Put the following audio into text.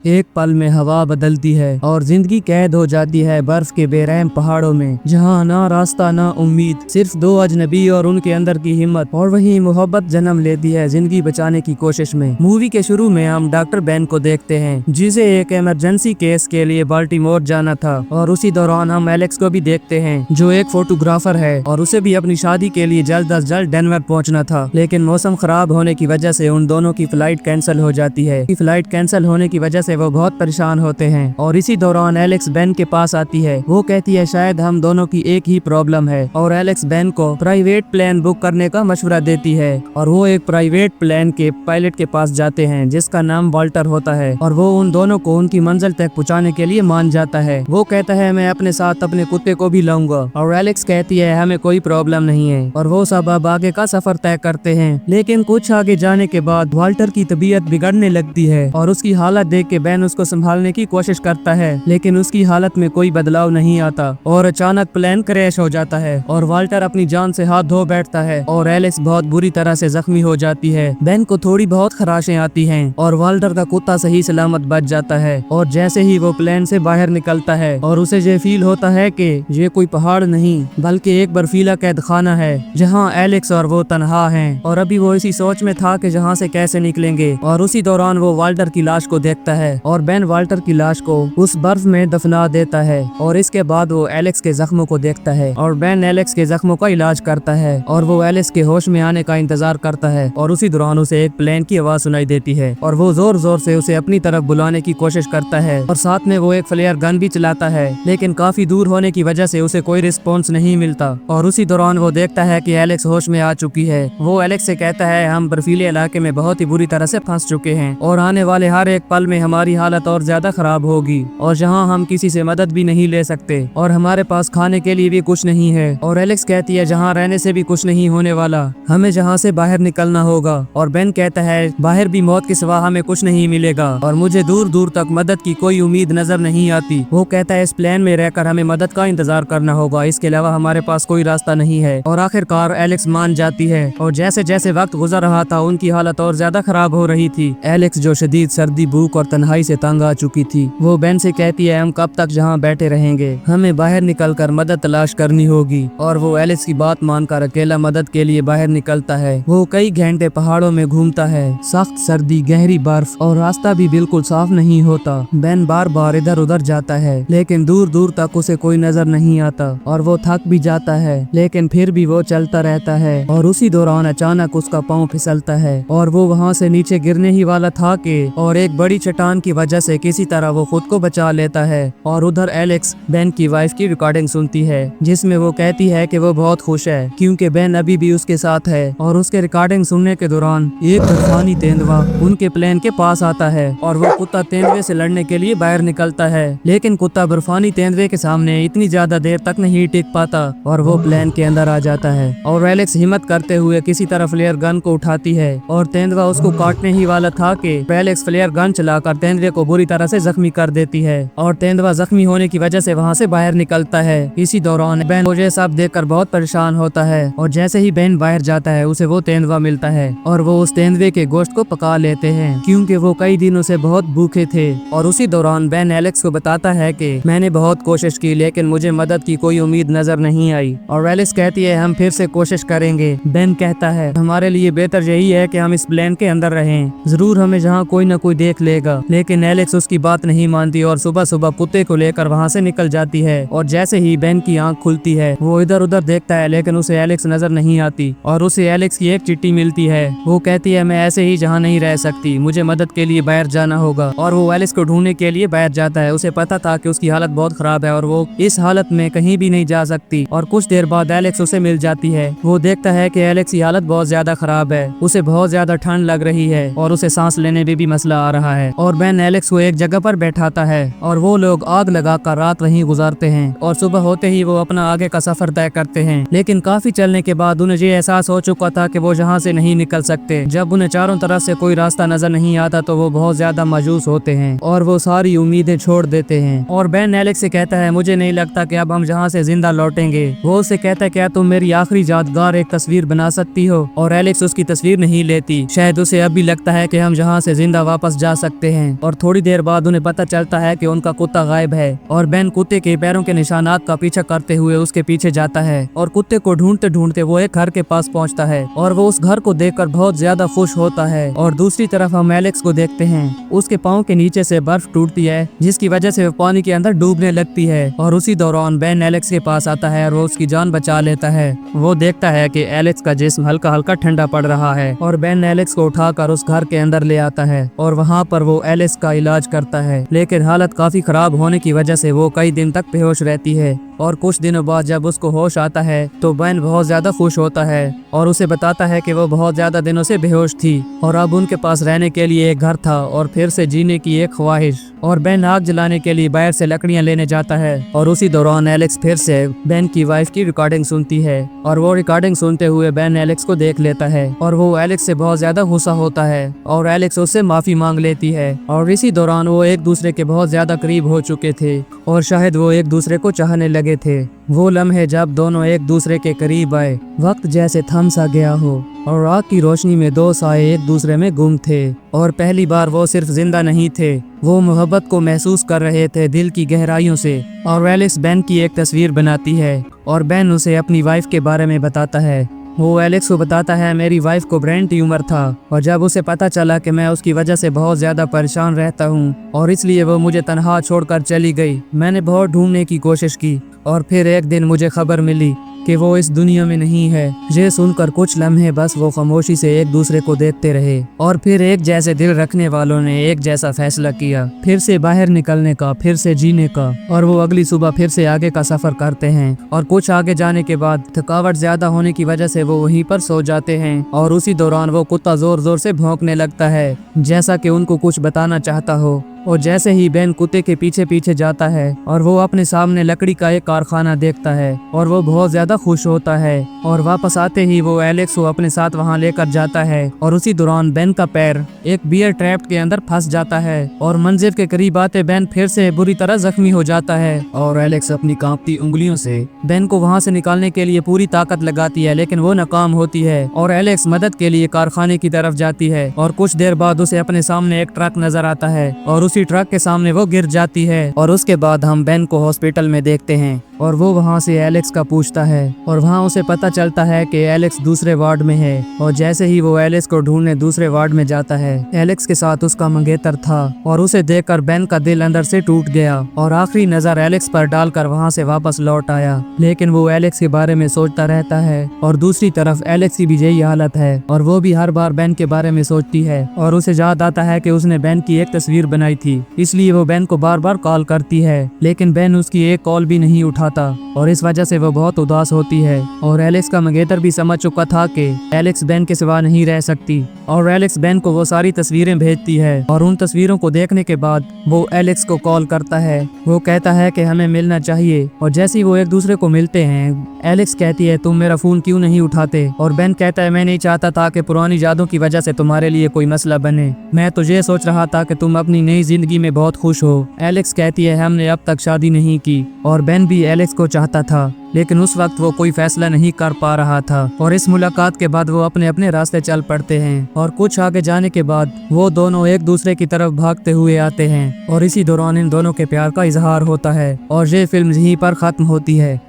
एक पल में हवा बदलती है और जिंदगी कैद हो जाती है बर्फ के बेरहम पहाड़ों में, जहाँ ना रास्ता ना उम्मीद, सिर्फ दो अजनबी और उनके अंदर की हिम्मत। और वही मोहब्बत जन्म लेती है जिंदगी बचाने की कोशिश में। मूवी के शुरू में हम डॉक्टर बेन को देखते हैं, जिसे एक इमरजेंसी केस के लिए बाल्टीमोर जाना था, और उसी दौरान हम एलेक्स को भी देखते हैं, जो एक फोटोग्राफर है और उसे भी अपनी शादी के लिए जल्द अज जल्द डेनवर पहुंचना था। लेकिन मौसम खराब होने की वजह से उन दोनों की फ्लाइट कैंसिल हो जाती है। फ्लाइट कैंसिल होने की वजह से वो बहुत परेशान होते हैं, और इसी दौरान एलेक्स बेन के पास आती है। वो कहती है शायद हम दोनों की एक ही प्रॉब्लम है, और एलेक्स बेन को प्राइवेट प्लेन बुक करने का मशवरा देती है। और वो एक प्राइवेट प्लेन के पायलट के पास जाते हैं, जिसका नाम वाल्टर होता है, और वो उन दोनों को उनकी मंजिल तक पहुंचाने के लिए मान जाता है। वो कहता है मैं अपने साथ अपने कुत्ते को भी लाऊंगा, और एलेक्स कहती है हमें कोई प्रॉब्लम नहीं है। और वो सब अब आगे का सफर तय करते हैं। लेकिन कुछ आगे जाने के बाद वाल्टर की तबीयत बिगड़ने लगती है, और उसकी हालत देख के बेन उसको संभालने की कोशिश करता है, लेकिन उसकी हालत में कोई बदलाव नहीं आता, और अचानक प्लेन क्रैश हो जाता है, और वाल्टर अपनी जान से हाथ धो बैठता है, और एलेक्स बहुत बुरी तरह से जख्मी हो जाती है। बेन को थोड़ी बहुत खराशें आती हैं, और वाल्टर का कुत्ता सही सलामत बच जाता है। और जैसे ही वो प्लेन से बाहर निकलता है, और उसे ये फील होता है कि ये कोई पहाड़ नहीं बल्कि एक बर्फीला कैद खाना है, जहाँ एलेक्स और वो तन्हा हैं, और अभी वो इसी सोच में था कि जहाँ से कैसे निकलेंगे। और उसी दौरान वो वाल्टर की लाश को देखता है, और बेन वाल्टर की लाश को उस बर्फ में दफना देता है। और इसके बाद वो एलेक्स के जख्मों को देखता है, और बेन एलेक्स के जख्मों का इलाज करता है, और वो एलेक्स के होश में आने का इंतजार करता है। और उसी दौरान उसे एक प्लेन की आवाज सुनाई देती है, और वो जोर जोर से उसे अपनी तरफ बुलाने की कोशिश करता है, और साथ में वो एक फ्लेयर गन भी चलाता है। लेकिन काफी दूर होने की वजह से उसे कोई रिस्पॉन्स नहीं मिलता। और उसी दौरान वो देखता है कि एलेक्स होश में आ चुकी है। वो एलेक्स से कहता है हम बर्फीले इलाके में बहुत ही बुरी तरह से फंस चुके हैं, और आने वाले हर एक पल में हमारी हालत और ज्यादा खराब होगी, और जहां हम किसी से मदद भी नहीं ले सकते, और हमारे पास खाने के लिए भी कुछ नहीं है। और एलेक्स कहती है जहां रहने से भी कुछ नहीं होने वाला, हमें जहां से बाहर निकलना होगा। और बेन कहता है बाहर भी मौत के सिवा हमें कुछ नहीं मिलेगा, और मुझे दूर दूर तक मदद की कोई उम्मीद नजर नहीं आती। वो कहता है इस प्लेन में रहकर हमें मदद का इंतजार करना होगा, इसके अलावा हमारे पास कोई रास्ता नहीं है। और आखिरकार एलेक्स मान जाती है, और जैसे जैसे वक्त गुजर रहा था उनकी हालत और ज्यादा खराब हो रही थी। एलेक्स जो शदीद सर्दी, भूख और तन्हाई से तंग आ चुकी थी, वो बेन से कहती है हम कब तक जहाँ बैठे रहेंगे, हमें बाहर निकलकर मदद तलाश करनी होगी। और वो एलेक्स की बात मानकर अकेला मदद के लिए बाहर निकलता है। वो कई घंटे पहाड़ों में घूमता है, सख्त सर्दी, गहरी बर्फ, और रास्ता भी बिल्कुल साफ नहीं होता। बेन बार बार इधर उधर जाता है, लेकिन दूर दूर तक उसे कोई नजर नहीं आता, और वो थक भी जाता है, लेकिन फिर भी वो चलता रहता है। और उसी दौरान अचानक उसका पाँव फिसलता है, और वो वहाँ से नीचे गिरने ही वाला था कि और एक बड़ी चट्टान की वजह से किसी तरह वो खुद को बचा लेता है। और उधर एलेक्स बेन की वाइफ की रिकॉर्डिंग सुनती है, जिसमें वो कहती है कि वो बहुत खुश है क्योंकि बेन अभी भी उसके साथ है। और उसके रिकॉर्डिंग सुनने के दौरान एक तूफानी तेंदुआ उनके प्लेन के पास आता है, और वो कुत्ता तेंदुए से लड़ने के लिए बाहर निकलता है, लेकिन कुत्ता बर्फानी तेंदुए के सामने इतनी ज्यादा देर तक नहीं टिक पाता, और वो प्लेन के अंदर आ जाता है। और एलेक्स हिम्मत करते हुए किसी तरह फ्लेयर गन को उठाती है, और तेंदुआ उसको काटने ही वाला था कि एलेक्स फ्लेयर गन चलाकर तेंदुए को बुरी तरह से जख्मी कर देती है, और तेंदुआ जख्मी होने की वजह से वहाँ से बाहर निकलता है। इसी दौरान बेन मुझे सब देखकर बहुत परेशान होता है, और जैसे ही बेन बाहर जाता है उसे वो तेंदुआ मिलता है, और वो उस तेंदुए के गोश्त को पका लेते हैं क्योंकि वो कई दिनों से बहुत भूखे थे। और उसी दौरान बेन एलेक्स को बताता है कि मैंने बहुत कोशिश की, लेकिन मुझे मदद की कोई उम्मीद नजर नहीं आई। और एलेक्स कहती है हम फिर से कोशिश करेंगे। बेन कहता है हमारे लिए बेहतर यही है कि हम इस प्लेन के अंदर रहें, जरूर हमें जहाँ कोई न कोई देख लेगा। लेकिन एलेक्स उसकी बात नहीं मानती, और सुबह सुबह कुत्ते को लेकर वहाँ से निकल जाती है। और जैसे ही बेन की आंख खुलती है, वो इधर उधर देखता है, लेकिन उसे एलेक्स नजर नहीं आती। और उसे एलेक्स की एक चिट्ठी मिलती है। वो कहती है मैं ऐसे ही जहाँ नहीं रह सकती, मुझे मदद के लिए बाहर जाना होगा। और वो एलेक्स को ढूंढने के लिए बाहर जाता है। उसे पता था कि उसकी हालत बहुत खराब है, और वो इस हालत में कहीं भी नहीं जा सकती। और कुछ देर बाद एलेक्स उसे मिल जाती है। वो देखता है कि एलेक्स की हालत बहुत ज्यादा खराब है, उसे बहुत ज्यादा ठंड लग रही है, और उसे सांस लेने में भी मसला आ रहा है। और बेन एलेक्स को एक जगह पर बैठाता है, और वो लोग आग लगाकर रात वहीं गुजारते हैं, और सुबह होते ही वो अपना आगे का सफर तय करते हैं। लेकिन काफी चलने के बाद उन्हें ये एहसास हो चुका था कि वो यहाँ से नहीं निकल सकते। जब उन्हें चारों तरफ से कोई रास्ता नजर नहीं आता तो वो बहुत ज्यादा मायूस होते हैं, और वो सारी उम्मीदें छोड़ देते हैं। और बेन एलेक्स से कहता है मुझे नहीं लगता कि अब हम यहाँ से जिंदा लौटेंगे। वो उससे कहता है क्या तुम मेरी आखिरी यादगार एक तस्वीर बना सकती हो? और एलेक्स उसकी तस्वीर नहीं लेती। शायद उसे अब भी लगता है कि हम यहाँ से जिंदा वापस जा सकते हैं। हैं और थोड़ी देर बाद उन्हें पता चलता है कि उनका कुत्ता गायब है और बेन कुत्ते के पैरों के निशानात का पीछा करते हुए उसके पीछे जाता है और कुत्ते को ढूंढते ढूंढते वो एक घर के पास पहुंचता है और वो उस घर को देखकर बहुत ज्यादा खुश होता है। और दूसरी तरफ हम एलेक्स को देखते हैं, उसके पाँव के नीचे से बर्फ टूटती है जिसकी वजह से वो पानी के अंदर डूबने लगती है और उसी दौरान बेन एलेक्स के पास आता है और वो उसकी जान बचा लेता है। वो देखता है कि एलेक्स का जिस्म हल्का हल्का ठंडा पड़ रहा है और बेन एलेक्स को उठाकर उस घर के अंदर ले आता है और वहाँ पर वो एलेक्स का इलाज करता है, लेकिन हालत काफी खराब होने की वजह से वो कई दिन तक बेहोश रहती है। और कुछ दिनों बाद जब उसको होश आता है तो बेन बहुत ज्यादा खुश होता है और उसे बताता है कि वो बहुत ज्यादा दिनों से बेहोश थी और अब उनके पास रहने के लिए एक घर था और फिर से जीने की एक ख्वाहिश। और बेन आग जलाने के लिए बाहर से लकड़ियां लेने जाता है और उसी दौरान एलेक्स फिर से बेन की वाइफ की रिकॉर्डिंग सुनती है और वो रिकॉर्डिंग सुनते हुए बेन एलेक्स को देख लेता है और वो एलेक्स से बहुत ज्यादा गुस्सा होता है और एलेक्स उससे माफी मांग लेती है। और इसी दौरान वो एक दूसरे के बहुत ज्यादा करीब हो चुके थे और शायद वो एक दूसरे को चाहने लगे थे। वो लम्हे जब दोनों एक दूसरे के करीब आए, वक्त जैसे थम सा गया हो और रात की रोशनी में दो साए एक दूसरे में गुम थे और पहली बार वो सिर्फ जिंदा नहीं थे, वो मोहब्बत को महसूस कर रहे थे दिल की गहराइयों से। और एलेक्स बेन की एक तस्वीर बनाती है और बेन उसे अपनी वाइफ के बारे में बताता है। वो एलेक्स को बताता है मेरी वाइफ को ब्रेन ट्यूमर था और जब उसे पता चला कि मैं उसकी वजह से बहुत ज्यादा परेशान रहता हूँ और इसलिए वो मुझे तन्हा छोड़कर चली गई। मैंने बहुत ढूंढने की कोशिश की और फिर एक दिन मुझे खबर मिली कि वो इस दुनिया में नहीं है। ये सुनकर कुछ लम्हे बस वो खामोशी से एक दूसरे को देखते रहे और फिर एक जैसे दिल रखने वालों ने एक जैसा फैसला किया, फिर से बाहर निकलने का, फिर से जीने का। और वो अगली सुबह फिर से आगे का सफर करते हैं और कुछ आगे जाने के बाद थकावट ज्यादा होने की वजह से वो वहीं पर सो जाते हैं और उसी दौरान वो कुत्ता जोर जोर से भौंकने लगता है जैसा कि उनको कुछ बताना चाहता हो। और जैसे ही बेन कुत्ते के पीछे पीछे जाता है और वो अपने सामने लकड़ी का एक कारखाना देखता है और वो बहुत ज्यादा खुश होता है और वापस आते ही वो एलेक्स को अपने साथ वहां लेकर जाता है। और उसी दौरान बेन का पैर एक बियर ट्रैप के अंदर फंस जाता है और मंजिल के करीब आते बेन फिर से बुरी तरह जख्मी हो जाता है और एलेक्स अपनी कांपती उंगलियों से बेन को वहां से निकालने के लिए पूरी ताकत लगाती है, लेकिन वो नाकाम होती है और एलेक्स मदद के लिए कारखाने की तरफ जाती है। और कुछ देर बाद उसे अपने सामने एक ट्रक नजर आता है और उसी ट्रक के सामने वो गिर जाती है। और उसके बाद हम बेन को हॉस्पिटल में देखते हैं और वो वहाँ से एलेक्स का पूछता है और वहाँ उसे पता चलता है कि एलेक्स दूसरे वार्ड में है। और जैसे ही वो एलेक्स को ढूंढने दूसरे वार्ड में जाता है, एलेक्स के साथ उसका मंगेतर था और उसे देखकर बेन का दिल अंदर से टूट गया और आखिरी नजर एलेक्स पर डालकर वहाँ से वापस लौट आया। लेकिन वो एलेक्स के बारे में सोचता रहता है और दूसरी तरफ एलेक्स की भी यही हालत है और वो भी हर बार बेन के बारे में सोचती है और उसे याद आता है कि उसने बेन की एक तस्वीर बनाई थी, इसलिए वो बेन को बार बार कॉल करती है, लेकिन बेन उसकी एक कॉल भी नहीं उठाता और इस वजह से वो बहुत उदास होती है। और एलेक्स का मंगेतर भी समझ चुका था कि एलेक्स बेन के सिवा नहीं रह सकती और एलेक्स बेन को वो सारी तस्वीरें भेजती है और उन तस्वीरों को देखने के बाद वो एलेक्स को कॉल करता है। वो कहता है कि हमें मिलना चाहिए और जैसे ही वो एक दूसरे को मिलते हैं, एलेक्स कहती है तुम मेरा फोन क्यों नहीं उठाते और बेन कहता है मैं नहीं चाहता था कि पुरानी यादों की वजह से तुम्हारे लिए कोई मसला बने, मैं तो ये सोच रहा था कि तुम अपनी नई जिंदगी में बहुत खुश हो। एलेक्स कहती है हमने अब तक शादी नहीं की और बेन भी एलेक्स को चाहता था, लेकिन उस वक्त वो कोई फैसला नहीं कर पा रहा था। और इस मुलाकात के बाद वो अपने अपने रास्ते चल पड़ते हैं और कुछ आगे जाने के बाद वो दोनों एक दूसरे की तरफ भागते हुए आते हैं और इसी दौरान इन दोनों के प्यार का इजहार होता है और ये फिल्म यहीं पर खत्म होती है।